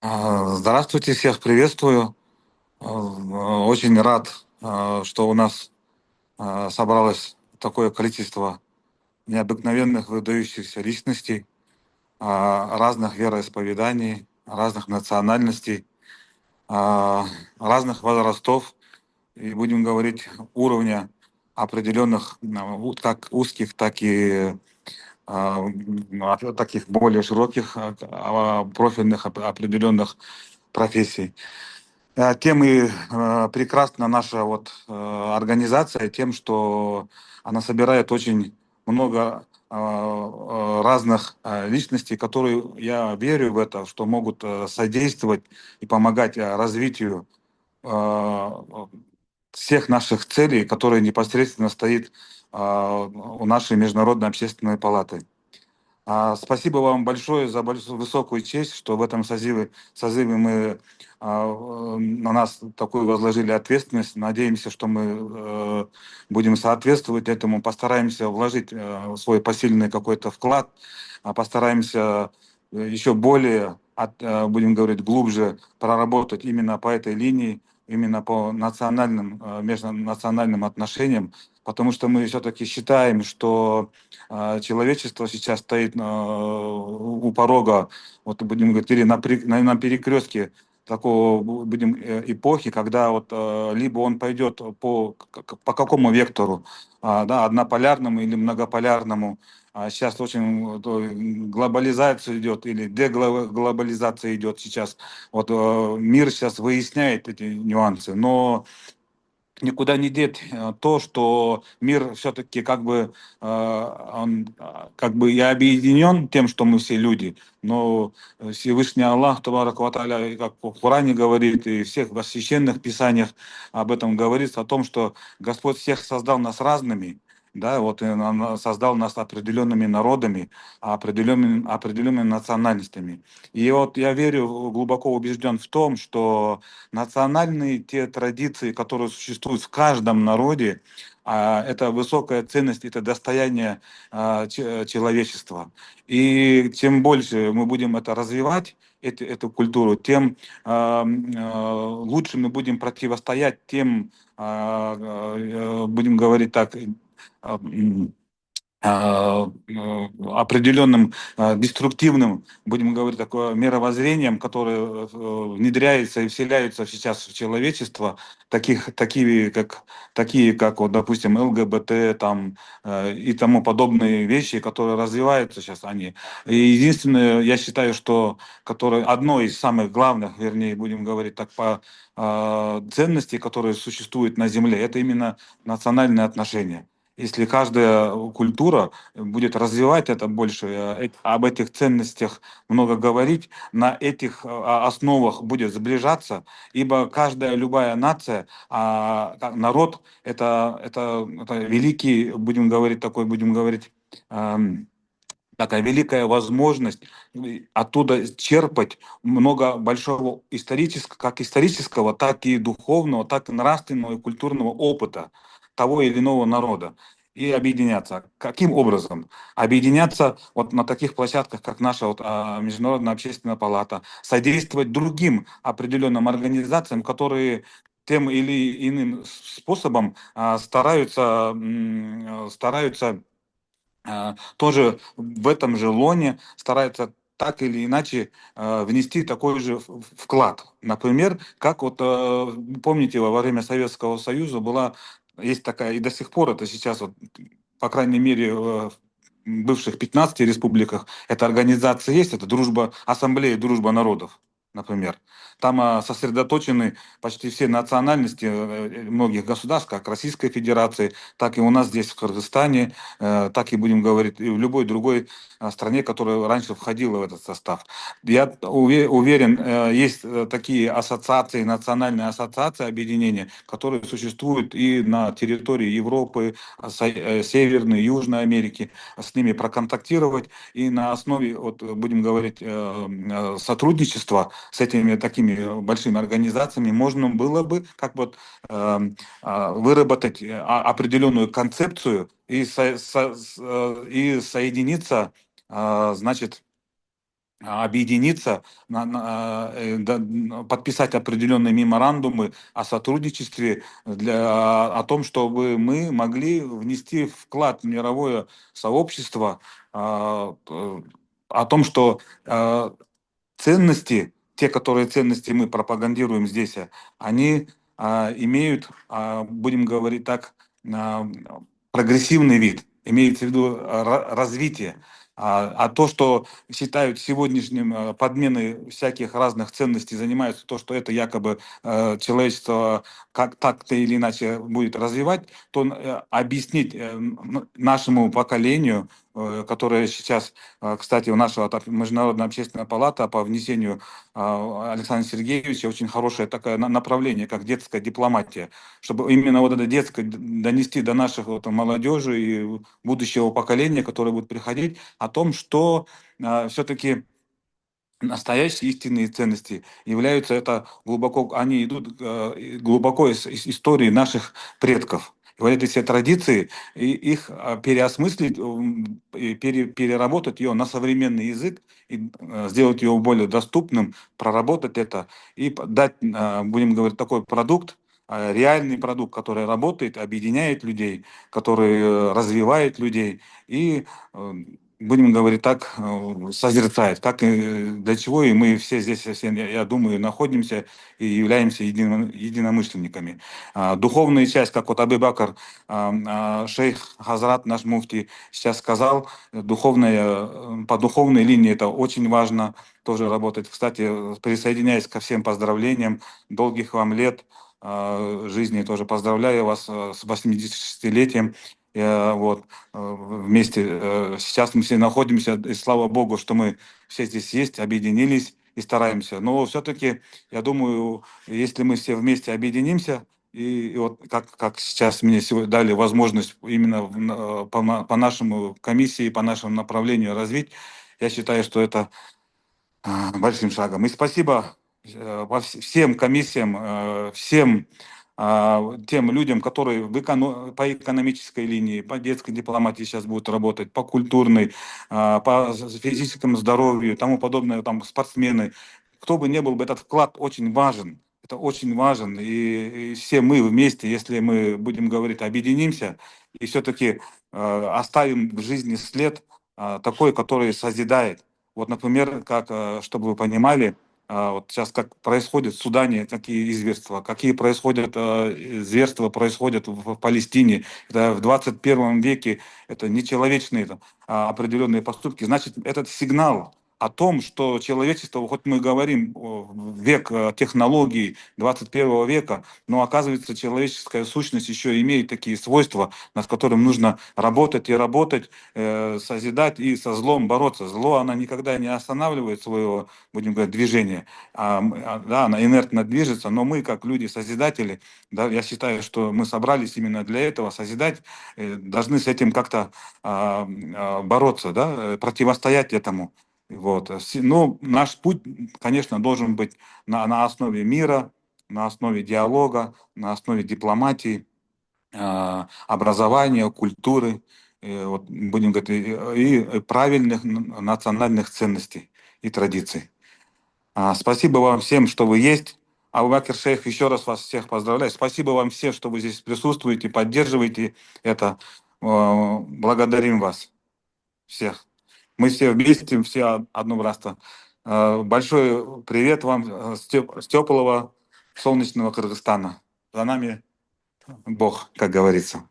Здравствуйте, всех приветствую. Очень рад, что у нас собралось такое количество необыкновенных, выдающихся личностей, разных вероисповеданий, разных национальностей, разных возрастов, и будем говорить уровня определенных, как узких, так и таких более широких профильных определенных профессий. Тем и прекрасна наша организация тем, что она собирает очень много разных личностей, которые, я верю в это, что могут содействовать и помогать развитию э, всех наших целей, которые непосредственно стоит у нашей Международной общественной палаты. Спасибо вам большое за высокую честь, что в этом созыве мы на нас такую возложили ответственность. Надеемся, что мы будем соответствовать этому, постараемся вложить свой посильный какой-то вклад, постараемся еще более, будем говорить, глубже проработать именно по этой линии, именно по национальным, межнациональным отношениям, потому что мы все-таки считаем, что человечество сейчас стоит у порога, вот будем говорить, или на перекрестке такого, будем, эпохи, когда либо он пойдет по какому вектору, да, однополярному или многополярному. Сейчас очень глобализация идет или деглобализация идет сейчас. Мир сейчас выясняет эти нюансы, но никуда не деть то, что мир все-таки он как бы и объединен тем, что мы все люди, но Всевышний Аллах, Табарак ва Тааля, как в Коране говорит, и всех во священных писаниях об этом говорится, о том, что Господь всех создал нас разными, да, и Он создал нас определенными народами, определенными национальностями. И вот я верю, глубоко убежден в том, что национальные те традиции, которые существуют в каждом народе, это высокая ценность, это достояние человечества. И чем больше мы будем это развивать, эту культуру, тем лучше мы будем противостоять тем, будем говорить так, определенным деструктивным, будем говорить, такое мировоззрением, которое внедряется и вселяется сейчас в человечество, такие как вот, допустим, ЛГБТ там, и тому подобные вещи, которые развиваются сейчас они. И единственное, я считаю, что одно из самых главных, вернее, будем говорить так, по ценностей, которые существуют на Земле, это именно национальные отношения. Если каждая культура будет развивать это больше, об этих ценностях много говорить, на этих основах будет сближаться, ибо каждая, любая нация, народ, это великий, будем говорить, ам, такая великая возможность оттуда черпать много большого исторического, так и духовного, так и нравственного и культурного опыта того или иного народа и объединяться. Каким образом? Объединяться вот на таких площадках, как наша Международная общественная палата, содействовать другим определенным организациям, которые тем или иным способом стараются тоже в этом же лоне старается так или иначе внести такой же вклад. Например, как помните, во время Советского Союза есть такая, и до сих пор это сейчас, по крайней мере, в бывших 15 республиках, эта организация есть, это Ассамблея Дружба народов, например. Там сосредоточены почти все национальности многих государств, как Российской Федерации, так и у нас здесь в Кыргызстане, так и будем говорить, и в любой другой стране, которая раньше входила в этот состав. Я уверен, есть такие ассоциации, национальные ассоциации, объединения, которые существуют и на территории Европы, Северной, Южной Америки, с ними проконтактировать и на основе, будем говорить, сотрудничества с этими такими большими организациями можно было бы выработать определенную концепцию и соединиться, значит, объединиться, подписать определенные меморандумы о сотрудничестве о том, чтобы мы могли внести вклад в мировое сообщество, о том, что ценности, те, которые ценности мы пропагандируем здесь, они имеют, будем говорить так, а, прогрессивный вид, имеется в виду развитие. То, что считают сегодняшним подменой всяких разных ценностей, занимаются то, что это якобы человечество как так-то или иначе будет развивать, то объяснить нашему поколению, которое сейчас, кстати, у нашего Международная общественная палата по внесению Александра Сергеевича очень хорошее такое направление, как детская дипломатия, чтобы именно вот это детское донести до наших вот, молодежи и будущего поколения, которое будет приходить, о том, что все-таки настоящие истинные ценности являются это глубоко, они идут глубоко из истории наших предков. И вот эти все традиции, и их переосмыслить, и переработать ее на современный язык, и сделать его более доступным, проработать это и дать, будем говорить, такой продукт, реальный продукт, который работает, объединяет людей, который развивает людей и будем говорить так, созерцает, как и для чего и мы все здесь, все, я думаю, находимся и являемся единомышленниками. Духовная часть, как вот Абу Бакр, шейх Хазрат, наш муфти, сейчас сказал, духовная, по духовной линии это очень важно тоже работать. Кстати, присоединяясь ко всем поздравлениям, долгих вам лет жизни, тоже поздравляю вас с 86-летием. Вот, вместе. Сейчас мы все находимся, и слава Богу, что мы все здесь есть, объединились и стараемся. Но все-таки, я думаю, если мы все вместе объединимся, и вот как сейчас мне сегодня дали возможность именно по нашему комиссии, по нашему направлению развить, я считаю, что это большим шагом. И спасибо всем комиссиям, всем тем людям, которые по экономической линии, по детской дипломатии сейчас будут работать, по культурной, по физическому здоровью и тому подобное, там спортсмены. Кто бы ни был, этот вклад очень важен. Это очень важен. И все мы вместе, если мы будем говорить, объединимся и все-таки оставим в жизни след такой, который созидает. Вот, например, как, чтобы вы понимали, вот сейчас как происходит в Судане, какие зверства, какие происходят зверства происходят в Палестине. Это в 21 веке, это нечеловечные определенные поступки. Значит, этот сигнал о том, что человечество, хоть мы говорим век технологий 21 века, но оказывается человеческая сущность еще имеет такие свойства, над которыми нужно работать и работать, созидать и со злом бороться. Зло, оно никогда не останавливает своего, будем говорить, движения. Да, она инертно движется, но мы, как люди-созидатели, да, я считаю, что мы собрались именно для этого, созидать, должны с этим как-то бороться, да, противостоять этому. Вот. Ну, наш путь, конечно, должен быть на основе мира, на основе диалога, на основе дипломатии, образования, культуры, вот, будем говорить, и правильных национальных ценностей и традиций. Спасибо вам всем, что вы есть. Абу-Бакр шейх, еще раз вас всех поздравляю. Спасибо вам всем, что вы здесь присутствуете, поддерживаете это. Благодарим вас всех. Мы все вместе, все одно братство. Большой привет вам с теплого солнечного Кыргызстана. За нами Бог, как говорится.